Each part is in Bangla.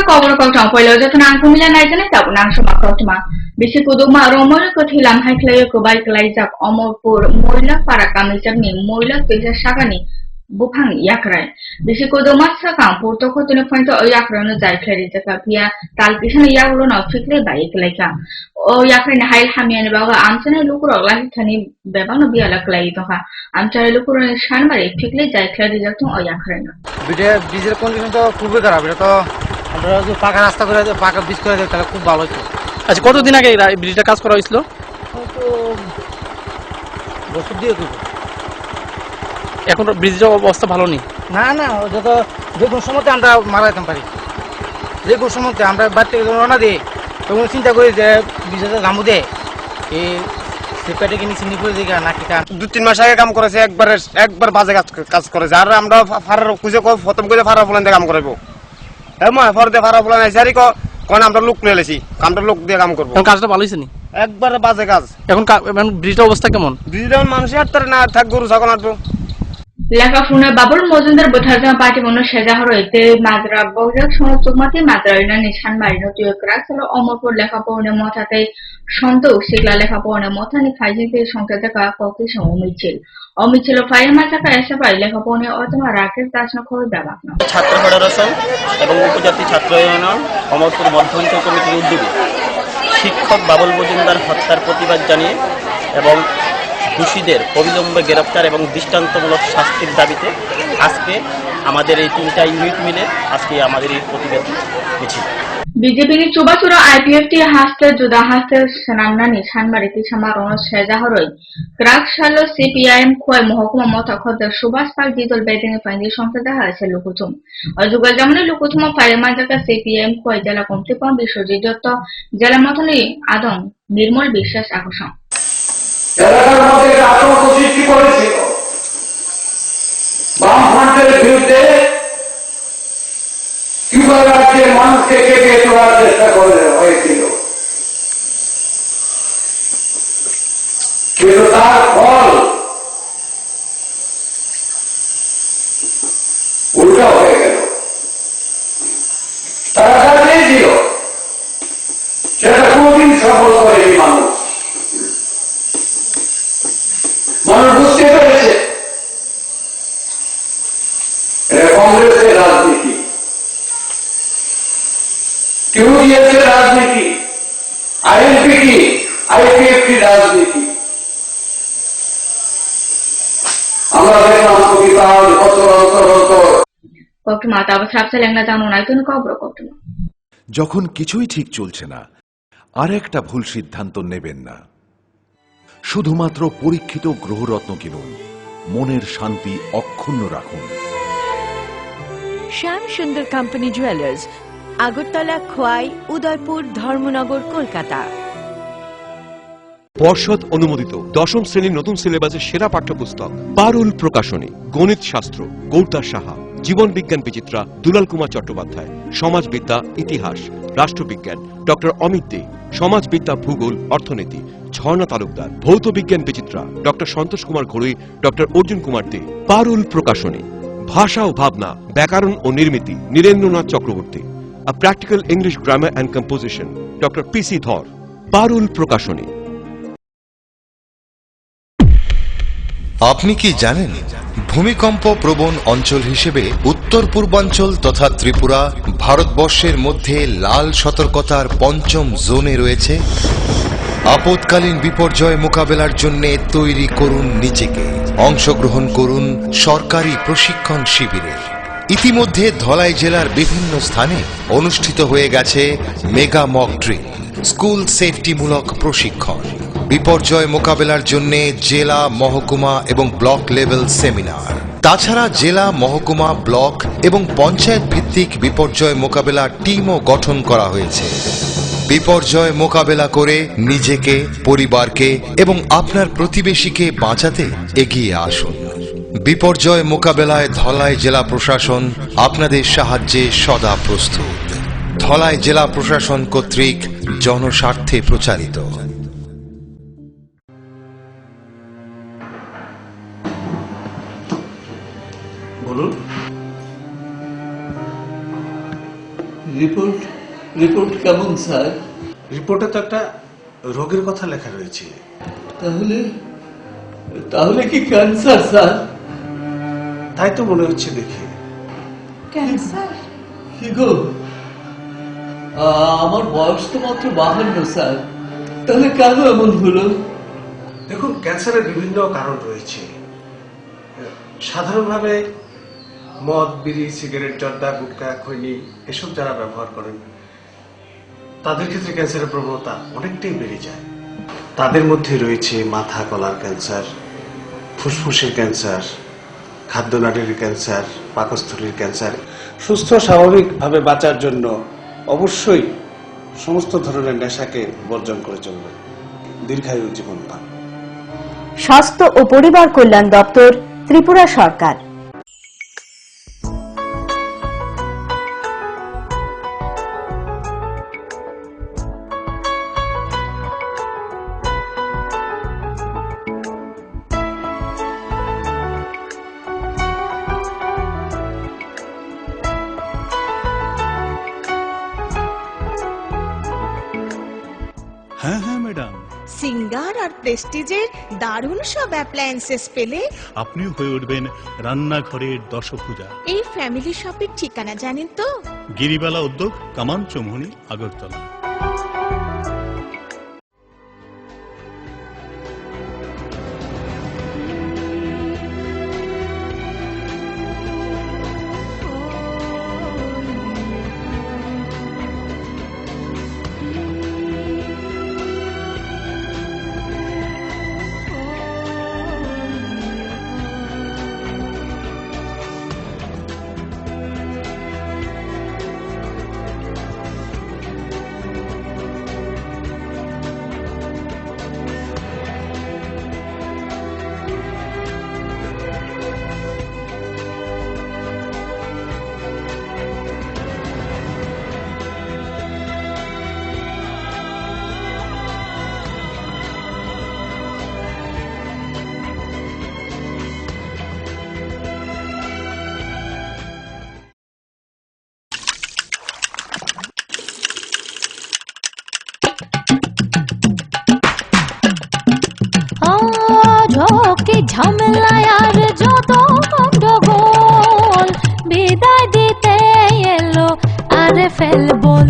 kobro ko tong polo jo tang kumila nai jane ta unang soma ko tuma bisi kuduma romor ko thilam hai klai ko bai klai jak omorpur moila para kamil ni moila pesa sagani bufang yakrai bisi kuduma sakang porto ko tune point o yakrano jai klai jaka pia tal pisan yaklo na fikle bai klai ka o yakrai na hail hamiane baga amsane lukuro lahi thani bebang no biala klai to ha amchare lukuro shanmare fikle jai klai jak tong o yakrai na ব্রিজের কন্ডিশন তো খুবই খারাপ। এটা তো আমরা যদি পাকা রাস্তা করে পাকা ব্রিজ করে দেয় তাহলে খুব ভালো হতো। আচ্ছা, কতদিন আগে এই ব্রিজটা কাজ করা হয়েছিল? হয়তো বছর দিয়ে দেবো। এখন ব্রিজের অবস্থা ভালো নেই। না না, যত যে কোনো সময় আমরা মারা যেতে পারি, যে কোনো সময় আমরা বাড়ি থেকে রওনা দিই তখন চিন্তা করি যে ব্রিজের দামও দেয় এই সেপাটে কিনে চিনি করে দিই না কি কাজ। 2-3 মাস আগে কাম করেছে, একবার বাজে কাজ করেছে। আর আমরা ফারার খুঁজে প্রথম করে ফারা ফুলান দিয়ে কাম করাবো। হ্যাঁ পরে দিয়ে ফারা ফুলান আছে কোন আমরা লোক নিয়ে এসেছি, আমরা লোক দিয়ে কাম করবো। এখন কাজটা ভালো হয়েছে নি? একবার বাজে কাজ। এখন ব্রিজের অবস্থা কেমন? ব্রিজের মানুষ হাঁটতে না, থাক গরু ছাগল হাঁটবো। Lekafuna babul mozundar buthaja party mono shejahoro ite madra bojak sono chukmati madra ina nishan marino tuyo krak salo omorpur lekapone mothate shonto sigla lekapone mothani faijite sonkete ka koki somo michil অমিছিল ফাইল মাথাকা এসে পাই লেখাপনে অথবা রাকেশ দাস খবর দেওয়া ছাত্র ফেডারেশন এবং উপজাতি ছাত্র ইউনিয়ন অমরপুর মধ্যাঞ্চল কমিটির উদ্যোগে শিক্ষক বাবুল মজুমদার হত্যার প্রতিবাদ জানিয়ে এবং দোষীদের অবিলম্বে গ্রেফতার এবং দৃষ্টান্তমূলক শাস্তির দাবিতে আজকে আমাদের এই 3টা ইউনিট মিলে আজকে আমাদের এই প্রতিবাদ মিছিল। বিজেপিनि চুবাচুরা আইপিএফটি হাসতে জুদা হাসতে সানান্নানি সানমারিতি সামারণ সেজাহরই ক্রাকশালো সিপিআইএম খোয় মহকুমা মতাখদ সুভাষ পাল দিদল বেদিং ফাইন্দি সংসদে হাসে লুকুথুম অজুগাল জামনে লুকুথুম ফাইমা জায়গা সিপিআইএম খোয় জেলা কমিটি পম বিশ্বজিৎ দত্ত জেলা মতনি আদম নির্মল বিশ্বাস আকর্ষণ এলাকার মধ্যে আতঙ্ক সৃষ্টি করেছিল বামফ্রন্টের বিরুদ্ধে কিউবা রাজ্যের মানুষকে কেটে তোলার চেষ্টা করে হয়েছিল, কিন্তু তার ফল উল্টা হয়ে গেল। তারা যা চেয়েছিল সেটা কোনদিন সফল করেনি মানুষ বুঝতে পেরেছে কংগ্রেসের রাজনীতি, টিউডিএফের রাজনীতি, আইএনপি কি আইপিএফটি রাজনীতি। আমরা দেখলাম কবিতার কক্টমা তাব সাবসে লেংনা জানো নাই তুমি কবর কক্টমা যখন কিছুই ঠিক চলছে না আর একটা ভুল সিদ্ধান্ত নেবেন না। শুধুমাত্র পরীক্ষিত গ্রহরত্ন কিনুন, মনের শান্তি অক্ষুণ্ণ রাখুন। শ্যাম সুন্দর কোম্পানি জুয়েলার্স, আগরতলা, খোয়াই, উদয়পুর, ধর্মনগর, কলকাতা। পর্ষদ অনুমোদিত 10ম শ্রেণীর নতুন সিলেবাসের সেরা পাঠ্যপুস্তক পারুল প্রকাশনী, গণিত শাস্ত্র গৌরদাস সাহা, জীবন বিজ্ঞান বিচিত্রা দুলাল কুমার চট্টোপাধ্যায়, সমাজবিদ্যা ইতিহাস রাষ্ট্রবিজ্ঞান ডক্টর অমিত দে, সমাজবিদ্যা ভূগোল অর্থনীতি ঝর্ণা তালুকদার, ভৌত বিজ্ঞান বিচিত্রা ডক্টর সন্তোষ কুমার ঘড়ুই, doctor Arjun Kumar Dey. Parul Prakashani, Bhasha o Bhabna, Byakaran o Nirmiti Nirendranath Chakraborty, a practical English grammar and composition doctor PC Dhar. Parul প্রকাশনী। আপনি কি জানেন ভূমিকম্প প্রবণ অঞ্চল হিসেবে উত্তর পূর্বাঞ্চল তথা ত্রিপুরা ভারতবর্ষের মধ্যে লাল সতর্কতার 5ম জোনে রয়েছে? আপৎকালীন বিপর্যয় মোকাবেলার জন্য তৈরি করুন নিজেকে, অংশগ্রহণ করুন সরকারি প্রশিক্ষণ শিবিরে। ইতিমধ্যে ধলাই জেলার বিভিন্ন স্থানে অনুষ্ঠিত হয়ে গেছে মেগা মক ড্রিল, স্কুল সেফটিমূলক প্রশিক্ষণ, বিপর্যয় মোকাবেলার জন্য জেলা, মহকুমা এবং ব্লক লেভেল সেমিনার। তাছাড়া জেলা, মহকুমা, ব্লক এবং পঞ্চায়েত ভিত্তিক বিপর্যয় মোকাবেলা টিমও গঠন করা হয়েছে। বিপর্যয় মোকাবেলা করে নিজেকে, পরিবারকে এবং আপনার প্রতিবেশীকে বাঁচাতে এগিয়ে আসুন। বিপর্যয় মোকাবেলায় ধলাই জেলা প্রশাসন আপনাদের সাহায্যে সদা প্রস্তুত। ধলাই জেলা প্রশাসন কর্তৃক জনস্বার্থে প্রচারিত। রিপোর্ট কেমন স্যার? রিপোর্টে তো একটা রোগের কথা লেখা রয়েছে। তাহলে কি ক্যান্সার স্যার? তাই তো মনে হচ্ছে দেখে। ক্যান্সার? কি গো, আমার বয়স তো মাত্র 52 স্যার, তাহলে কেন এমন হলো? দেখুন, ক্যান্সারের বিভিন্ন কারণ রয়েছে। সাধারণভাবে মদ, বিড়ি, সিগারেট, জর্দা, গুটখা, খৈনি এসব যারা ব্যবহার করেন তাদের ক্ষেত্রে ক্যান্সারের প্রবণতা অনেকটাই বেড়ে যায়। তাদের মধ্যে রয়েছে মাথা গলার ক্যান্সার, ফুসফুসের ক্যান্সার, খাদ্যনালীর ক্যান্সার, পাকস্থলীর ক্যান্সার। সুস্থ স্বাভাবিকভাবে বাঁচার জন্য অবশ্যই সমস্ত ধরনের নেশাকে বর্জন করে চলবে, দীর্ঘায়ু জীবন পান। স্বাস্থ্য ও পরিবার কল্যাণ দপ্তর, ত্রিপুরা সরকার। হ্যাঁ হ্যাঁ ম্যাডাম, সিঙ্গার আর প্রেস্টিজের দারুণ সব অ্যাপ্লায়েন্সেস পেলে আপনিও হয়ে উঠবেন রান্নাঘরের দশভুজা। এই ফ্যামিলি শপের ঠিকানা জানেন তো? গিরিবালা উদ্যোগ, কামান চৌমুহনী, আগরতলা। ঝামেলায় আর যত গন্ডগোল বিদায় দিতে এলো আরে ফেলবল।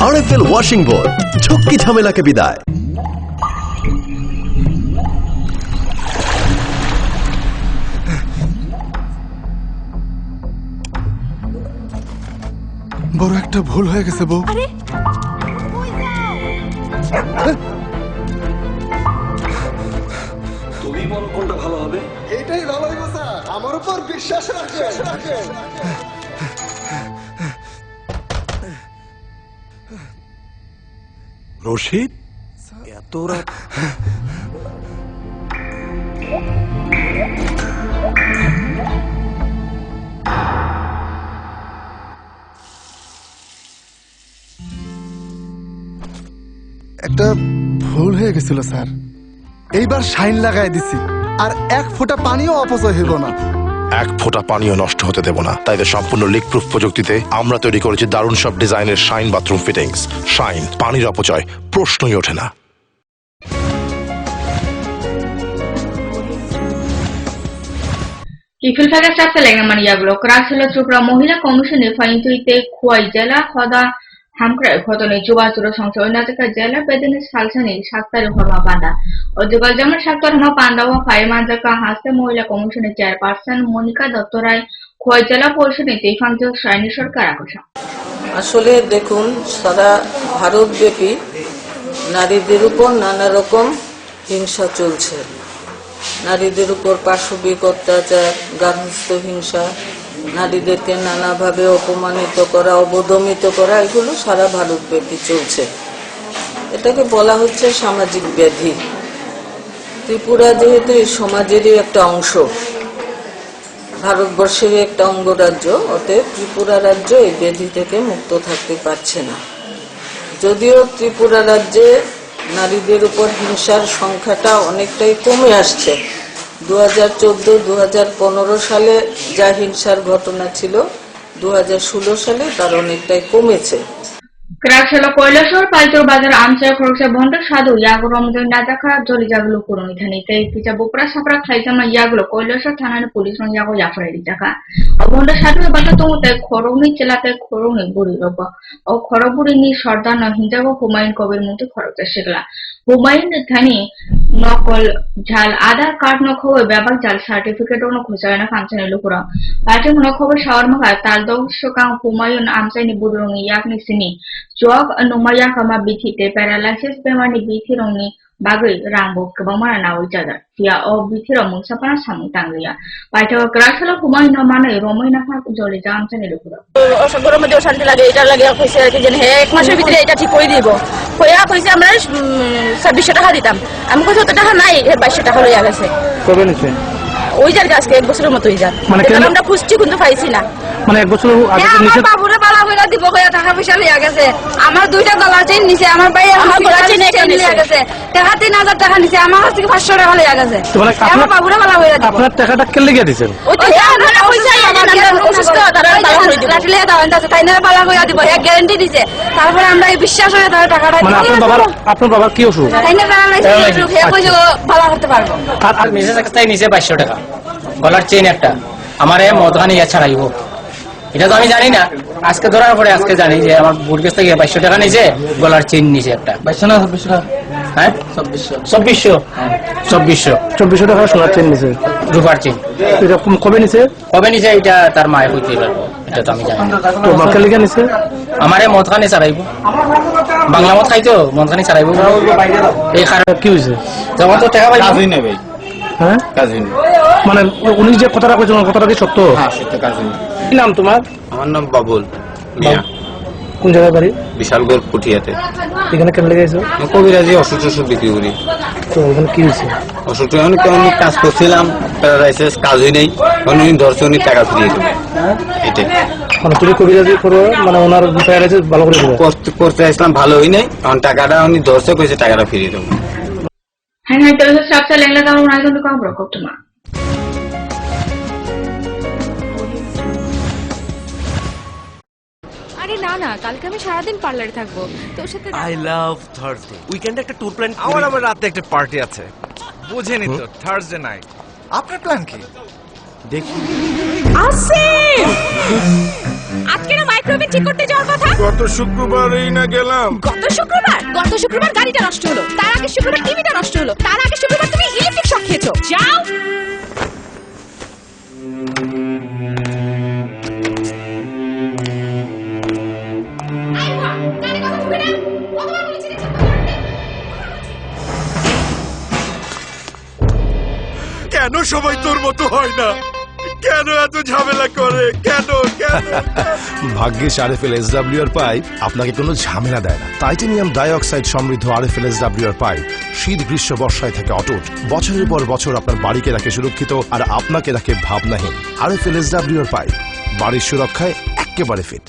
আরএফএল ওয়াশিং বল, ঝক্কি ঝামেলাকে বিদায়। বড় একটা ভুল হয়ে গেছে বউ। তুমি বলো কোনটা ভালো হবে? এটাই ভালো হইব স্যার, আমার উপর বিশ্বাস রাখেন। রশিদ, এত রাত? একটা ভুল হয়ে গেছিল স্যার, এইবার শাইন লাগাই দিছি, আর এক ফোঁটা পানিও অপচয় হইব না। এক ফোঁটা পানিও নষ্ট হতে দেব না। তাই তো সম্পূর্ণ লিক প্রুফ প্রযুক্তিতে আমরা তৈরি করেছি দারুণ সব ডিজাইনের শাইন বাথরুম ফিটিংস। শাইন, পানির অপচয় প্রশ্নই ওঠে না। Kifilfaga sapsa lengaman yaglo krasila Tripura Mohila Commission faintuite Khwai jela khoda hamkra khotone Jubazuro songse oinataka jela bedene salsani saktari horma panda odugal jaman saktar horma panda wa Faimanjaka haste Mohila Commission chairperson Monika Dottorai Khwai jela porishode teifangjo Shaini Sarkar akosha। আসলে দেখুন, সারা ভারতব্যাপী নারীদের উপর নানা রকম হিংসা চলছে। নারীদের উপর পাশবিক অত্যাচার, গার্হস্থ্য হিংসা, নারীদেরকে নানাভাবে অপমানিত করা, অবদমিত করা, এগুলো সারা ভারতব্যাপী চলছে। এটাকে বলা হচ্ছে সামাজিক ব্যাধি। ত্রিপুরা যেহেতু এই সমাজেরই একটা অংশ, ভারতবর্ষের একটা অঙ্গরাজ্য, অতএব ত্রিপুরা রাজ্য এই ব্যাধি থেকে মুক্ত থাকতে পারছে না। যদিও ত্রিপুরা রাজ্যে নারীদের উপর হিংসার সংখ্যাটা অনেকটাই কমে আসছে। 2014-2015 সালে যা হিংসার ঘটনা ছিল 2016 সালে তার অনেকটাই কমেছে। Krakshalo Koilashore Paltur Bazar Amcha Kroksa Bonda Shadu Yago Romdan Nadaka Joli Jaglu Kurunitani Pizza Bupra Sapra Klaisama Yaglo Koilashore Tanan Police on Yago Yafredi Jaka. A Bonda Shadu Batato the Koroni Chelate Koroni Buriloba or Koroburini Shordana Hinjago Humain Kobil Mutu Korota Shigla. Humain the Tani Nokol Jal Ada Card Noko Baba Jal certificate on Kusana Function Lukura. Patim Noko Shawarma Taldo Shokan Humayun Amsani Budroni Yakni Sini. Jog Numaya Kama Biti paralysis Pemani Biti Roni Bagri Rambo Kabamana now each other. Fia or Biti Romun Sapana Samutanglia. By our Krasala Humayno Mana Romana Jolly Jams and Lukura. অসংখ্য মধ্যে শান্তি লাগে, এটা লাগে কইছে কি জানি হে এক মাসের ভিতরে এটা ঠিক করে দিব কইয়া কইছে আমরা 2600 টাকা দিতাম। আমি কইছি অত টাকা নাই, 2200 টাকা লইয়া গেছে। কবে নিছে? ওই যার আজকে এক বছরের মতো হই যা। মানে আমরা খুঁজছি কিন্তু পাইছি না। মানে এক বছর আগে নিছে। নিছে। আমার বাবুরে বালা কইরা দিব কইয়া টাকা পয়সা লইয়া গেছে। আমার দুইটা গলার চেইন নিছে, আমার ভাই আমার গলার চেইন একটা লইয়া গেছে। টাকা 3000 টাকা নিছে, আমার কাছ থেকে 500 টাকা লইয়া গেছে। আমার বাবুরে বালা কইরা দিব। আপনার টাকাটা কে লাগা দিবেন? ওই তো আমরা পয়সা আমরা অসুস্থ তারা বালা করে দিব। লাঠি লইয়া দাওন আছে, তাই না বালা কইরা দিব। এক গ্যারান্টি দিছে। তারপরে আমরা এই বিশ্বাস করে তার টাকাটা মানে আপনার বাবার কি অসুখ? তাই না বালা লাইছে, হে কইছো বালা করতে পারবো। আর মেসেজ একটা নিছে 500 টাকা। গলার চেইন একটা আমারে মদখানি ইয়া ছাড়াইব, এটা তো আমি জানি না। আজকে ধরার পরে আজকে জানি যে আমার বুড় কাছ থেকে 2200 টাকা নিছে, গলার চেইন নিছে একটা। 2200 না 2600 টাকা? হ্যাঁ 2400 টাকা সোনার চেইন নিছে, রূপার চেইন। এটা কবে নিছে এটা তার মায়ের হইতে পারবো, এটা তো আমি জানি না। তো মাকে লিখে নিছে আমারে মদখানি ছাড়াইব, বাংলা মদ খাইতো মদখানি ছাড়াইব। এই কারণে কি হইছে যখন তো টাকা পাইছি না ভাই। হ্যাঁ কাজিন, মানে উনি যে কথাটা কইছেন কথাটা কি সত্য? হ্যাঁ সত্য। কাজিন। কি নাম তোমার? আমার নাম বাবুল মিয়া। কোন জায়গায় বাড়ি? বিশালগড় পুঠিয়াতে। এখানে কেন লেগেছো? কবিরাজি ওষুধ বিক্রি করি। তো এখানে কি হয়েছে? ওষুধ আমি কাজ করছিলাম, প্যারালাইসিস কাজ হই নাই, উনি ধরছে, উনি টাকা ফিরিয়ে দেবে। এটাই মানে তুমি কবিরাজি করো, মানে ওনার প্যারালাইসিস ভালো করে দেবে করতে আসলাম, ভালো হই নাই, এখন টাকাটা উনি ধরছে, কইছে টাকাটা ফিরিয়ে দেবো। হ্যাঁ হ্যাঁ, তাহলে সবটা লেনলা দাও না, কিন্তু কম রকম তোমার। আরে না না, কালকে আমি সারাদিন পার্লারে থাকবো, তোর সাথে। I love Thursday. উইকেন্ডে একটা ট্যুর প্ল্যান। আমার আবার রাতে একটা পার্টি আছে, বুঝেনি তো, থার্সডে নাইট। আপনার প্ল্যান কি? দেখি আসিফ, আজকে না মাইক্রোওয়েভ ঠিক করতে যাওয়ার কথা। গত শুক্রবারই না গেলাম। গত শুক্রবার গাড়িটা নষ্ট হলো, তার আগে শুক্রবার টিভিটা নষ্ট হলো, তার আগে শুক্রবার তুমি ইলেকট্রিক শক খেয়েছো। যাও। কেন সবাই তোর মতো হয় না? কেন এত ঝামেলা করে? কেন কেন? ভাগ্যিস আরএফএল এসডব্লিউআর পাইপ আপনাকে কোনো ঝামেলা দেয় না। টাইটানিয়াম ডাইঅক্সাইড সমৃদ্ধ আরএফএল এসডব্লিউআর পাইপ শীত গ্রীষ্ম বর্ষায় থাকে অটুট, বছরের পর বছর আপনার বাড়িকে রাখে সুরক্ষিত, আর আপনাকে রাখে ভাবনাহীন। আরএফএল এসডব্লিউআর পাইপ বাড়ির সুরক্ষায় একেবারে ফিট।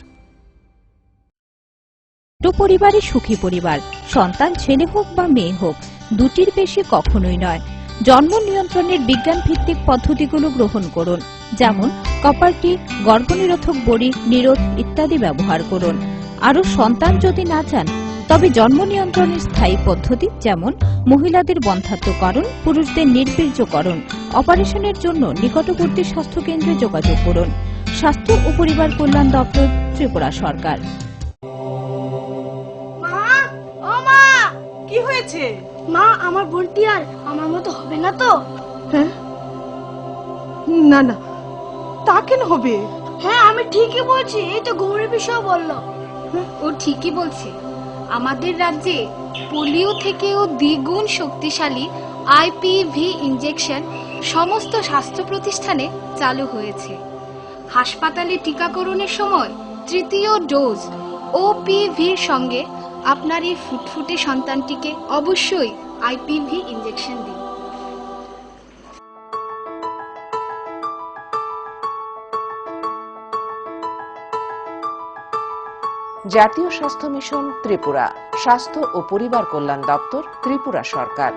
পরিবারে সুখী পরিবার, সন্তান ছেলে হোক বা মেয়ে হোক, দুটির বেশি কখনোই নয়। জন্ম নিয়ন্ত্রণের বিজ্ঞান ভিত্তিক পদ্ধতিগুলো গ্রহণ করুন, যেমন কপারটি, গর্ভনিরোধক বড়ি, নিরোধ ইত্যাদি ব্যবহার করুন। আরও সন্তান যদি না চান, তবে জন্ম নিয়ন্ত্রণের স্থায়ী পদ্ধতি যেমন মহিলাদের বন্ধ্যাত্বকরণ, পুরুষদের নির্বীর্যকরণ, অপারেশনের জন্য নিকটবর্তী স্বাস্থ্যকেন্দ্রে যোগাযোগ করুন। স্বাস্থ্য ও পরিবার কল্যাণ দপ্তর, ত্রিপুরা সরকার। কি হয়েছে? মা, আমার বোনটি আর আমার মতো হবে না তো? হ্যাঁ, না না, তা কেন হবে? হ্যাঁ, আমি ঠিকই বলছি, এই তো গৌরী বিষয় বললো। ও ঠিকই বলছে। আমাদের রাজ্যে পোলিও থেকেও দ্বিগুণ শক্তিশালী আইপিভি ইনজেকশন সমস্ত স্বাস্থ্য প্রতিষ্ঠানে চালু হয়েছে। হাসপাতালে টিকাকরণের সময় তৃতীয় ডোজ ওপিভির সঙ্গে আপনার এই ফুটফুটে সন্তানটিকে অবশ্যই আইপিভি ইনজেকশন দিন। জাতীয় স্বাস্থ্য মিশন ত্রিপুরা, স্বাস্থ্য ও পরিবার কল্যাণ দপ্তর, ত্রিপুরা সরকার।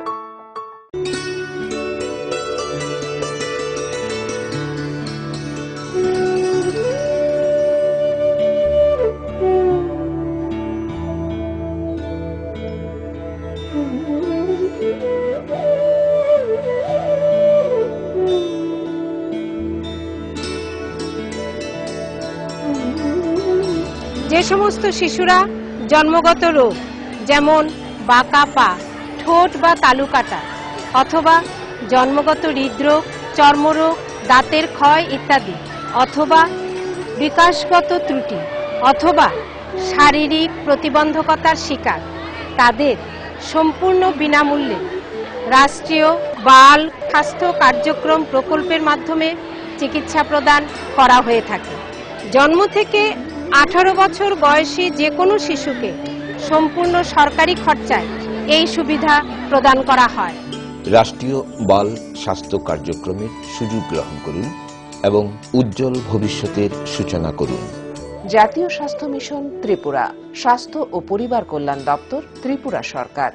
যে সমস্ত শিশুরা জন্মগত রোগ যেমন বাঁকা পা, ঠোঁট বা তালু কাটা অথবা জন্মগত হৃদরোগ, চর্মরোগ, দাঁতের ক্ষয় ইত্যাদি অথবা বিকাশগত ত্রুটি অথবা শারীরিক প্রতিবন্ধকতার শিকার, তাদের সম্পূর্ণ বিনামূল্যে রাষ্ট্রীয় বাল স্বাস্থ্য কার্যক্রম প্রকল্পের মাধ্যমে চিকিৎসা প্রদান করা হয়ে থাকে। জন্ম থেকে 18 বছর বয়সী যে কোনো শিশুকে সম্পূর্ণ সরকারি খরচায় এই সুবিধা প্রদান করা হয়। রাষ্ট্রীয় বাল স্বাস্থ্য কার্যক্রমের সুযোগ গ্রহণ করুন এবং উজ্জ্বল ভবিষ্যতের সূচনা করুন। জাতীয় স্বাস্থ্য মিশন ত্রিপুরা, স্বাস্থ্য ও পরিবার কল্যাণ দপ্তর, ত্রিপুরা সরকার।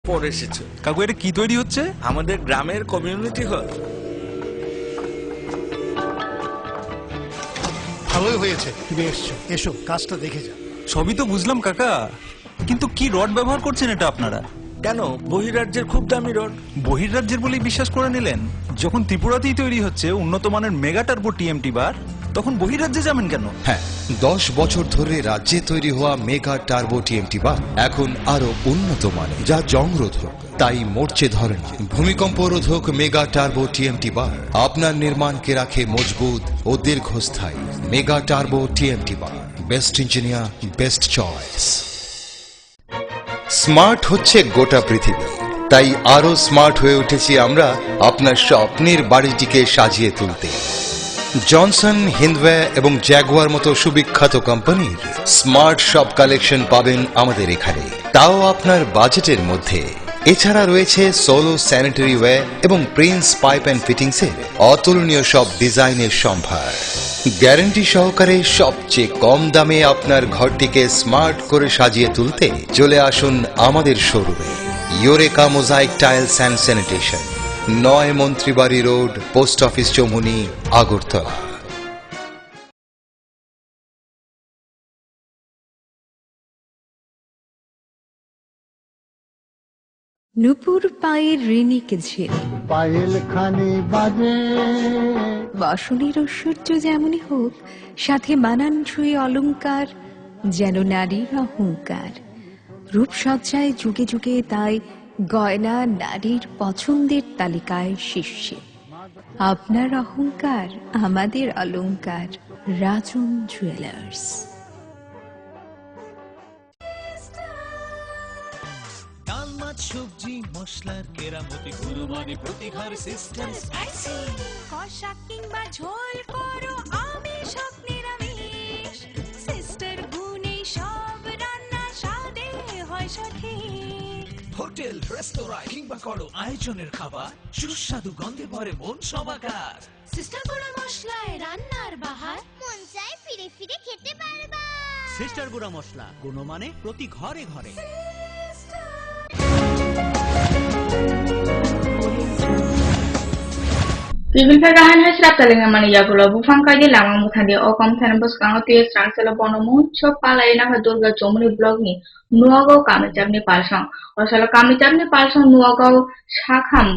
পরে এসেছো কাকু, এটা কি তৈরি হচ্ছে? আমাদের গ্রামের কমিউনিটি হল। ভালোই হয়েছে তুমি এসছো, এসো কাজটা দেখে যা। সবই তো বুঝলাম কাকা, কিন্তু কি রড ব্যবহার করছেন এটা আপনারা? কেন, বহিরাজ্যের খুব দামি রড। বহির্রাজ্যের বলেই বিশ্বাস করে নিলেন? যখন ত্রিপুরাতেই তৈরি হচ্ছে উন্নত মানের মেগা টার্বো টিএমটি বার, তখন বহির্রাজ্যে যাবেন কেন? হ্যাঁ, 10 বছর ধরে রাজ্যে তৈরি হওয়া মেগা টার্বো টিএমটি বার এখন আরো উন্নত মানের, যা জংরোধক, তাই মরচে ধরে না। ভূমিকম্প রোধক মেগা টার্বো টিএমটি বার আপনার নির্মাণকে রাখে মজবুত ও দীর্ঘস্থায়ী। মেগা টার্বো টিএমটি বার, best engineer, best choice. Smart হচ্ছে গোটা পৃথিবী, তাই আরো স্মার্ট হয়ে উঠেছি আমরা আপনার স্বপ্নের বাড়িটিকে সাজিয়ে তুলতে। জনসন, হিন্দওয়ে এবং জ্যাগুয়ার মতো সুবিখ্যাত কোম্পানির স্মার্ট সব কালেকশন পাবেন আমাদের এখানে, তাও আপনার বাজেটের মধ্যে। এছাড়া রয়েছে সোলো স্যানিটারি ওয়্যার এবং প্রিন্স পাইপ অ্যান্ড ফিটিংসের অতুলনীয় সব ডিজাইনের সম্ভার। গ্যারান্টি সহকারে সবচেয়ে কম দামে আপনার ঘরটিকে স্মার্ট করে সাজিয়ে তুলতে চলে আসুন আমাদের শোরুমে। Eureka mosaic tiles and sanitation, 9 Mantribari road, post office Choumuhani, Agartala. নুপুর পায়ের ঋণিকে ঝিল, পায়েল খানি বাজে, বাসনের ঐশ্বর্য যেমনই হোক, সাথে মানানসই অলংকার, যেন নারীর অহংকার। রূপসজ্জায় যুগে যুগে তাই গয়না নারীর পছন্দের তালিকায় শীর্ষে। আপনার অহংকার আমাদের অলংকার, রাজন জুয়েলার্স। সবজি মশলার কেরামতি গুণমানে প্রতিঘর সিস্টেম, কষা কিংবা ঝোল করো আমিষ হোক নিরামিষ, সিস্টার গুণে সব রান্না স্বাদে হয় সঠিক। হোটেল, রেস্তোরাঁ কিংবা করো আয়োজনের খাবার, সুস্বাদু গন্ধে ভরে মন সবাকার। সিস্টার গুঁড়া মশলায় রান্নার বাহার, মন চায় ফিরে ফিরে খেতে পারবা। সিস্টার গুঁড়া মশলা, গুণমানে প্রতি ঘরে ঘরে। Pibilpagahan hasrap talingan maniyagulo bufang kadi lamang muthandi o komthan buskang tiye strangsela bono mucho palai na Durga Chomri blog ni nuagaw kamichabni palsong osala kamichabni palsong nuagaw shakham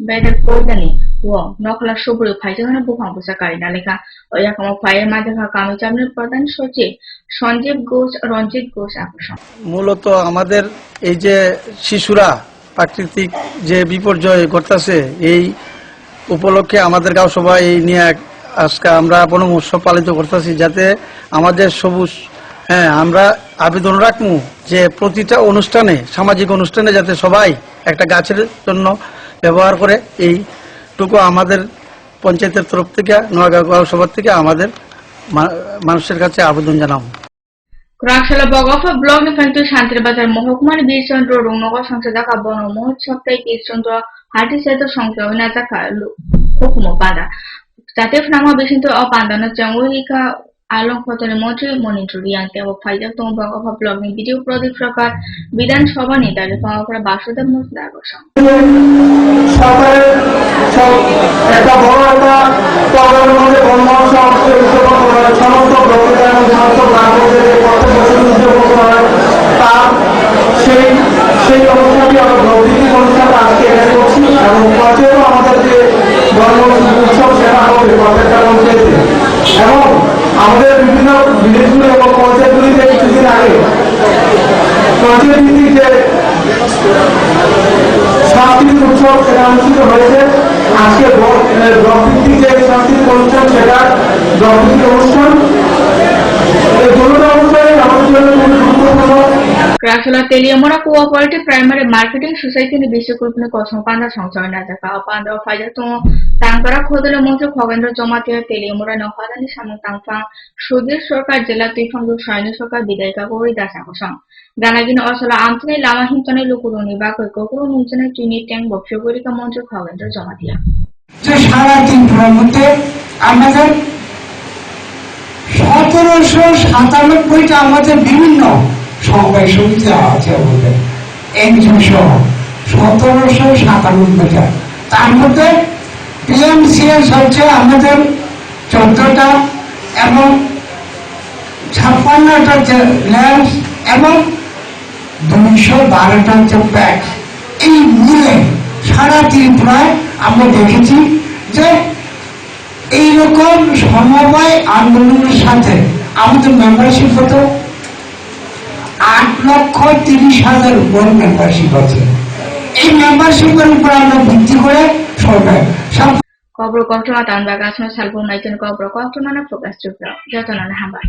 bedar kodani wo nokla shubru phaijana bufang busakari nalika oyakamo phayer madhya kamichabni প্রধান সচিব সঞ্জীব ঘোষ রঞ্জিত ঘোষ আকর্ষণ। মূলত আমাদের এই যে শিশুরা প্রাকৃতিক যে বিপর্যয় ঘটতেছে, এই উপলক্ষে আমাদের গাঁও সভা এই নিয়ে আজকে আমরা বন মহোৎসব পালিত করতেছি, যাতে আমাদের সবুজ আমরা আবেদন রাখবো যে প্রতিটা অনুষ্ঠানে, সামাজিক অনুষ্ঠানে যাতে সবাই একটা গাছের জন্য ব্যবহার করে। এইটুকু আমাদের পঞ্চায়েতের তরফ থেকে, নোয়াগাঁও গাঁও সভার থেকে আমাদের মানুষের কাছে আবেদন জানাবো। Kurangshela Bogofa blog ni Fantu Shantir Bazar Mohokmar Birchandra Rungnogo Sangsadaka Bono Mohotshob Tai Birchandra Hati Seto Songkyawina Taka Hukumo Bada Tatif Nama Bishinto O Pandana Changwika Along Kotani Montri Monitor Yang Tabo Faida Tomba of a blogging video project Rokat Bidan Shobani that is found for a Basho the most diversion. একটা বড় একটা প্রবলেমের মধ্যে বন্ধন সমস্ত ব্লকের এবং সমস্ত গ্রামদের যে তার সেই অনুষ্ঠানটি আমরা ভৌতিক অনুষ্ঠান আজকে এখানে করছি এবং পঞ্চায়েতও আমাদের যে ধর্ম উৎসব সেটা হবে প্রত্যেকটা পঞ্চায়েতে এবং আমাদের বিভিন্ন ভিলেজগুলি এবং পঞ্চায়েতগুলিতে কিছুদিন আগে পঞ্চায়েত ভিত্তিক যে সাংস্কৃতিক উৎসব সেটা অনুষ্ঠিত হয়েছে আজকে ব্লক ভিত্তিক যে সাংস্কৃতিক অনুষ্ঠান সেটা ব্লক ভিত্তিক অনুষ্ঠান এই দুটো অনুষ্ঠানে আমাদের জন্য খুবই গুরুত্বপূর্ণ Krasula Teliamora Cooperative Primary Marketing Society ni Bishopurne Kosmo Panda Songsoy Najaka Panda Fajato Tankara Kodele Mojo Kovendra Jomate Teliamora no Hadani Samu Tangfa Shudir Sorkar Jela Tifang Shine Sorkar Bideka Gori Dasakosam Ganagin Osola Anthony Lama Hintone Lukuruni Bako Kokuru Nuntane Tini Tang Bopshogorika Mojo Kovendra Jomatia যে সারা ত্রিপুরার মধ্যে আমাদের 1797টা আমাদের বিভিন্ন সমবায় সমিতি আছে আমাদের এনজিও সহ 1797টা তার মধ্যে পিএমসিএস হচ্ছে আমাদের 14টা এবং 56টা ল্যান্ড এবং 212টা হচ্ছে প্যাক্স এই মিলে সারা ত্রিপুরায় আমরা দেখেছি যে এইরকম সমবায় আন্দোলনের সাথে আমাদের মেম্বারশিপ হতো 8,30,000 উপর মেম্বারশিপ আছে এই মেম্বারশিপের উপর আমরা ভিত্তি করে সরকার Kobro Kontona Tanda Gasno Salvo Naitan Kobro Kontona Focus to Jatana Hamba.